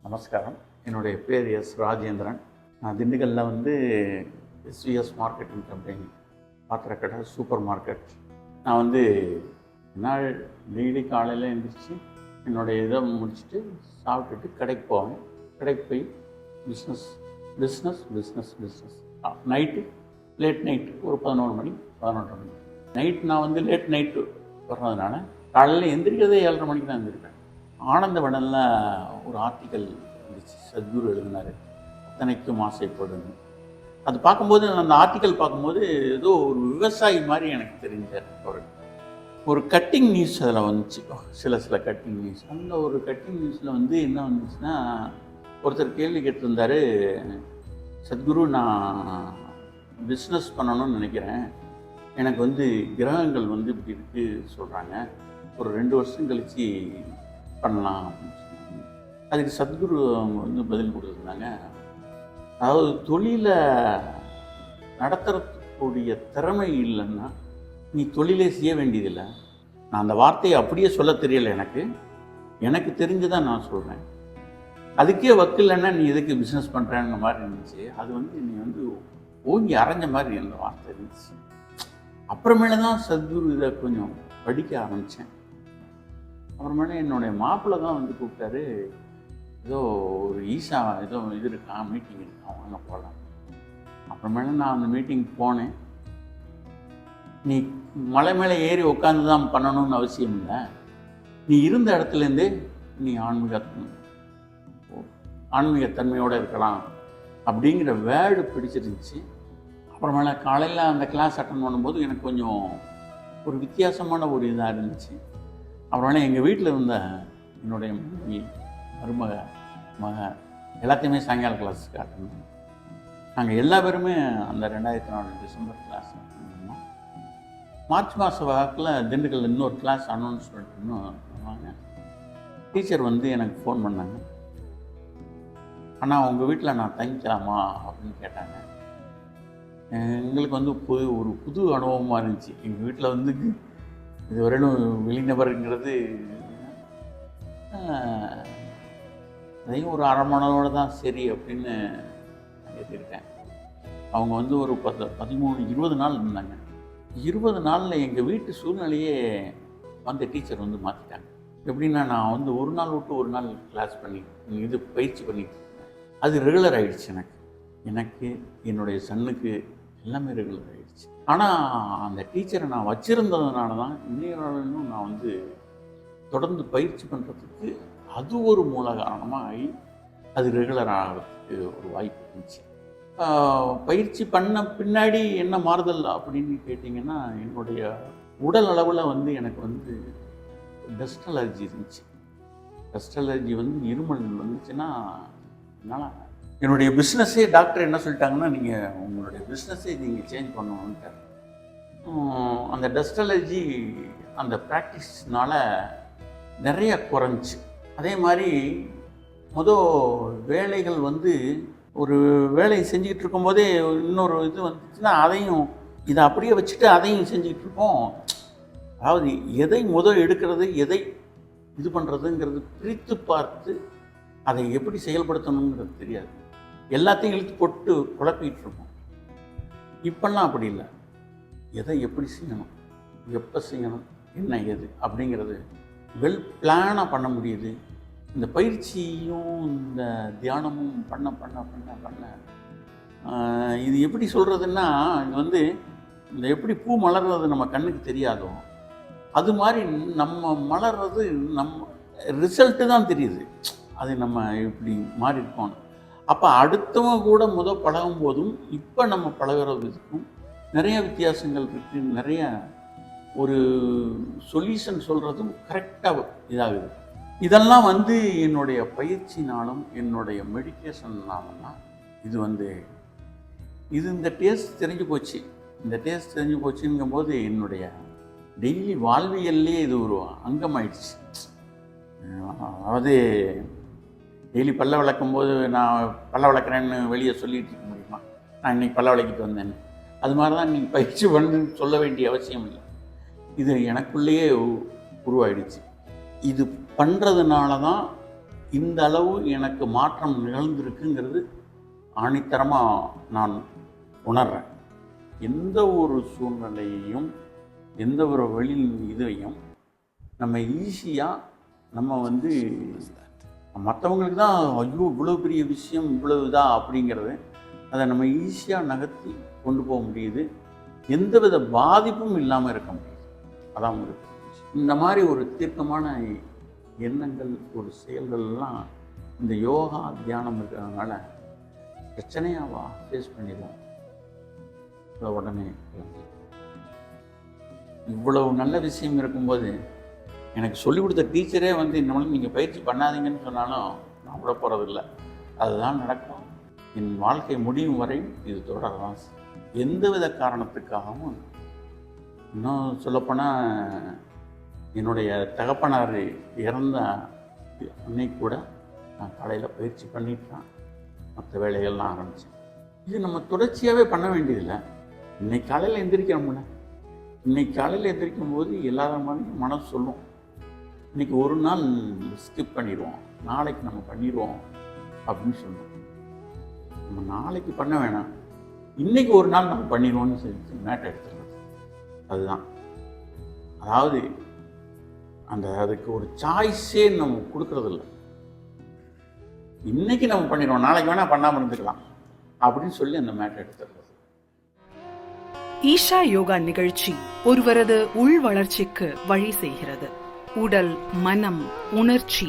நமஸ்காரம். என்னுடைய பேர் எஸ் ராஜேந்திரன். நான் திண்டுக்கல்லில் எஸ்விஎஸ் மார்க்கெட்டிங் கம்பெனி, பாத்திரக்கடை, சூப்பர் மார்க்கெட். நான் நாள் டெய்லி காலையில் எழுந்திரிச்சு என்னுடைய இதை முடிச்சுட்டு சாப்பிட்டுட்டு கடைக்கு போவேன். கடைக்கு போய் business business business business night late night ஒரு 11 மணி 11:30 மணி நைட். நான் லேட் நைட்டு வர்றதுனால காலையில் எந்திரிக்கிறதே 7:30 மணிக்கு தான் எழுந்திருப்பேன். ஆனந்தவடனில் ஒரு ஆர்டிக்கல் இருந்துச்சு, சத்குரு எழுதினார், அத்தனைக்கும் ஆசைப்படுங்க. அது பார்க்கும்போது, அந்த ஆர்டிக்கல் பார்க்கும்போது ஏதோ ஒரு விவசாயி மாதிரி எனக்கு தெரிஞ்சார். ஒரு கட்டிங் நியூஸ் அதில் வந்துச்சு, சில கட்டிங் நியூஸ். அந்த ஒரு கட்டிங் நியூஸில் என்ன வந்துச்சுன்னா, ஒருத்தர் கேள்வி கேட்டிருந்தார், சத்குரு, நான் பிஸ்னஸ் பண்ணணும்னு நினைக்கிறேன், எனக்கு கிரகங்கள் இப்படி இருக்குது சொல்கிறாங்க, ஒரு 2 வருஷம் கழித்து பண்ணலாம் அப்படின்னு சொன்னாங்க. அதுக்கு சத்குரு அவங்க பதில் கொடுத்துருந்தாங்க, அதாவது தொழிலை நடத்துறக்கூடிய திறமை இல்லைன்னா நீ தொழிலே செய்ய வேண்டியதில்லை. நான் அந்த வார்த்தையை அப்படியே சொல்ல தெரியலை, எனக்கு தெரிஞ்சுதான் நான் சொல்கிறேன். அதுக்கே வக்கில்லைன்னா நீ எதுக்கு பிஸ்னஸ் பண்ணுறேங்கிற மாதிரி இருந்துச்சு. அது நீ ஓங்கி அரைஞ்ச மாதிரி அந்த வார்த்தை இருந்துச்சு. அப்புறமேல தான் சத்குரு இதை கொஞ்சம் படிக்க ஆரம்பித்தேன். அப்புறமேலே என்னுடைய மாப்பிள்ளை தான் கூப்பிட்டாரு, ஏதோ ஒரு ஈஷா ஏதோ இது இருக்கான், மீட்டிங் இருக்கான், வாங்க போகலாம். அப்புறமேலே நான் அந்த மீட்டிங் போனேன். நீ மலை மேலே ஏறி உட்காந்து தான் பண்ணணும்னு அவசியம் இல்லை, நீ இருந்த இடத்துலேருந்தே நீ ஆன்மீகத்தன்மையோடு இருக்கலாம் அப்படிங்கிற வேர்டு பிடிச்சிருந்துச்சு. அப்புறமேல காலையில் அந்த கிளாஸ் அட்டன் பண்ணும்போது எனக்கு கொஞ்சம் ஒரு வித்தியாசமான ஒரு இதாக இருந்துச்சு. அப்புறமேல எங்கள் வீட்டில் இருந்த என்னுடைய மனைவி, மக எல்லாத்தையுமே சாயங்கால கிளாஸுக்கு அட்டன் பண்ணோம். நாங்கள் எல்லா பேருமே அந்த 2004 டிசம்பர் கிளாஸ் அட்டன் பண்ணோம். மார்ச் மாத வாக்கில் திண்டுக்கல்ல இன்னொரு கிளாஸ் அனௌன்ஸ்மெண்ட் இன்னும் பண்ணுவாங்க. டீச்சர் எனக்கு ஃபோன் பண்ணாங்க, ஆனால் உங்கள் வீட்டில் நான் தங்கிக்கலாமா அப்படின்னு கேட்டாங்க. எங்களுக்கு ஒரு புது அனுபவமாக இருந்துச்சு. எங்கள் வீட்டில் இதுவரையும் வெளிநபருங்கிறது அதையும் ஒரு அரை மணி தான் சரி அப்படின்னு நான் ஏற்றிருக்கேன். அவங்க ஒரு 13-20 நாள் இருந்தாங்க. 20 நாளில் எங்கள் வீட்டு சூழ்நிலையே டீச்சர் மாற்றிட்டாங்க. எப்படின்னா, நான் ஒரு நாள் விட்டு ஒரு நாள் கிளாஸ் பண்ணி இது பயிற்சி பண்ணிட்டு இருக்கேன். அது ரெகுலர் ஆகிடுச்சு. எனக்கு என்னுடைய சன்னுக்கு எல்லாமே ரெகுலர் ஆகிடுச்சு. ஆனால் அந்த டீச்சரை நான் வச்சுருந்ததுனால தான் இன்னும் நான் தொடர்ந்து பயிற்சி பண்ணுறதுக்கு அது ஒரு மூல காரணமாக ஆகி அது ரெகுலர் ஆகிறதுக்கு ஒரு வாய்ப்பு இருந்துச்சு. பயிற்சி பண்ண பின்னாடி என்ன மாறுதல் அப்படின்னு கேட்டிங்கன்னா, என்னுடைய உடல் அளவில் எனக்கு டஸ்ட் அலர்ஜி இருந்துச்சு. டஸ்ட் அலர்ஜி இருமல் வந்துச்சுன்னா என்னால் என்னுடைய பிஸ்னஸே டாக்டர் என்ன சொல்லிட்டாங்கன்னா, நீங்கள் உங்களுடைய பிஸ்னஸே நீங்கள் சேஞ்ச் பண்ணணுன்ட்டார். அந்த டஸ்ட் அலர்ஜி அந்த ப்ராக்டிஸ்னால் நிறைய குறைஞ்சி. அதே மாதிரி வேலைகள் ஒரு வேலையை செஞ்சுக்கிட்டு இருக்கும்போதே இன்னொரு இது வந்துச்சுன்னா அதையும் இதை அப்படியே வச்சுட்டு அதையும் செஞ்சுக்கிட்டு இருக்கோம். அதாவது எதை எடுக்கிறது, எதை இது பண்ணுறதுங்கிறது பிரித்து பார்த்து அதை எப்படி செயல்படுத்தணுங்கிறது தெரியாது. எல்லாத்தையும் இழுத்து போட்டு குழப்பிகிட்டு இருக்கோம். இப்பெல்லாம் அப்படி இல்லை. எதை எப்படி செய்யணும், எப்போ செய்யணும், என்ன ஏது அப்படிங்கிறது வெல் பிளானாக பண்ண முடியுது. இந்த பயிற்சியும் இந்த தியானமும் பண்ண பண்ண பண்ண பண்ண இது எப்படி சொல்கிறதுன்னா, இது இந்த எப்படி பூ மலர்றது நம்ம கண்ணுக்கு தெரியாதோ அது மாதிரி நம்ம மலர்றது நம்ம ரிசல்ட்டு தான் தெரியுது. அது நம்ம இப்படி மாறி இருக்கோம். அப்போ அடுத்தவங்க கூட பழகும் போதும் இப்போ நம்ம பழகிறதுக்கும் நிறைய வித்தியாசங்கள் இருக்குது. நிறைய ஒரு சொல்யூஷன் சொல்கிறதும் கரெக்டாக இதாகுது. இதெல்லாம் என்னுடைய பயிற்சினாலும் என்னுடைய மெடிடேஷன்னாலும் தான் இது இந்த டேஸ்ட் தெரிஞ்சு போச்சு. இந்த டேஸ்ட் தெரிஞ்சு போச்சுங்கும்போது என்னுடைய டெய்லி வாழ்வியல்லே இது ஒரு அங்கமாயிடுச்சு. அதாவது டெய்லி பல்ல விளக்கும் போது நான் பல்ல விளக்குறேன்னு வெளியே சொல்லிகிட்டு இருக்க முடியுமா, நான் இன்றைக்கி பல்ல விளக்கிட்டு வந்தேன்னு? அது மாதிரி தான் நீங்கள் பயிற்சி பண்ணு சொல்ல வேண்டிய அவசியம் இல்லை. இது எனக்குள்ளேயே உருவாயிடுச்சு. இது பண்ணுறதுனால தான் இந்த அளவு எனக்கு மாற்றம் நிகழ்ந்திருக்குங்கிறது ஆணித்தரமாக நான் உணர்றேன். எந்த ஒரு சூழ்நிலையையும் எந்த ஒரு இதையும் நம்ம ஈஸியாக நம்ம வந்து மற்றவங்களுக்கு தான் ஐயோ இவ்வளோ பெரிய விஷயம் இவ்வளவு தான் அப்படிங்கிறது அதை நம்ம ஈஸியாக நகர்த்தி கொண்டு போக முடியுது. எந்தவித பாதிப்பும் இல்லாமல் இருக்க முடியுது. அதான் ஒரு இந்த மாதிரி ஒரு தீர்க்கமான எண்ணங்கள் ஒரு செயல்கள்லாம் இந்த யோகா தியானம் இருக்கிறதுனால பிரச்சனையாவா ஃபேஸ் பண்ணிடுவோம். உடனே இவ்வளவு நல்ல விஷயம் இருக்கும்போது எனக்கு சொல்லிக் கொடுத்த டீச்சரே வந்து இந்த மாதிரி நீங்கள் பயிற்சி பண்ணாதீங்கன்னு சொன்னாலும் நான் விட போகிறதில்ல. அதுதான் நடக்கும். என் வாழ்க்கை முடியும் வரை இது தொடரலாம். எந்தவித காரணத்துக்காகவும் இன்னும் சொல்லப்போனால் என்னுடைய தகப்பனார் இறந்த அன்னைக்கு கூட நான் காலையில் பயிற்சி பண்ணிட்டேன், மற்ற வேலைகள்லாம் ஆரம்பித்தேன். இது நம்ம தொடர்ச்சியாகவே பண்ண வேண்டியதில்லை. இன்னைக்கு காலையில் எந்திரிக்கிறோம்ல, இன்னைக்கு காலையில் எந்திரிக்கும் போது எல்லார மாதிரியும் மனசு சொல்லும் இன்றைக்கி ஒரு நாள் ஸ்கிப் பண்ணிடுவோம், நாளைக்கு நம்ம பண்ணிடுவோம் அப்படின்னு சொல்லுவோம். நம்ம நாளைக்கு பண்ண வேணாம், இன்றைக்கி ஒரு நாள் நம்ம பண்ணிடுவோம்னு சொல்லி மேட்டை எடுத்துக்கிறது. அதுதான் அதாவது அதுக்கு ஒரு சாய்ஸே நம்ம கொடுக்கறதில்ல. இன்றைக்கி நம்ம பண்ணிடுவோம், நாளைக்கு வேணால் பண்ணாமல் இருந்துக்கலாம் அப்படின்னு சொல்லி அந்த மேட்டை எடுத்துக்கிறது. ஈஷா யோகா நிகழ்ச்சி ஒருவரது உள் வளர்ச்சிக்கு வழி செய்கிறது. உடல், மனம், உணர்ச்சி,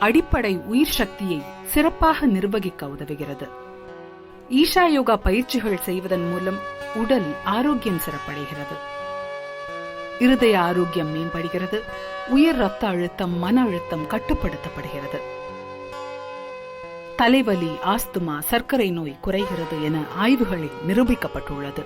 அடிப்படை உயிர் சக்தியை சிறப்பாக நிர்வகிக்க உதவுகிறது. ஈஷா யோகா பயிற்சிகள் செய்வதன் மூலம் உடல் ஆரோக்கியம் சிறப்படைகிறது, இருதய ஆரோக்கியம் மேம்படுகிறது, உயர் ரத்த அழுத்தம், மன அழுத்தம் கட்டுப்படுத்தப்படுகிறது, தலைவலி, ஆஸ்துமா, சர்க்கரை நோய் குறைகிறது என ஆய்வுகளில் நிரூபிக்கப்பட்டுள்ளது.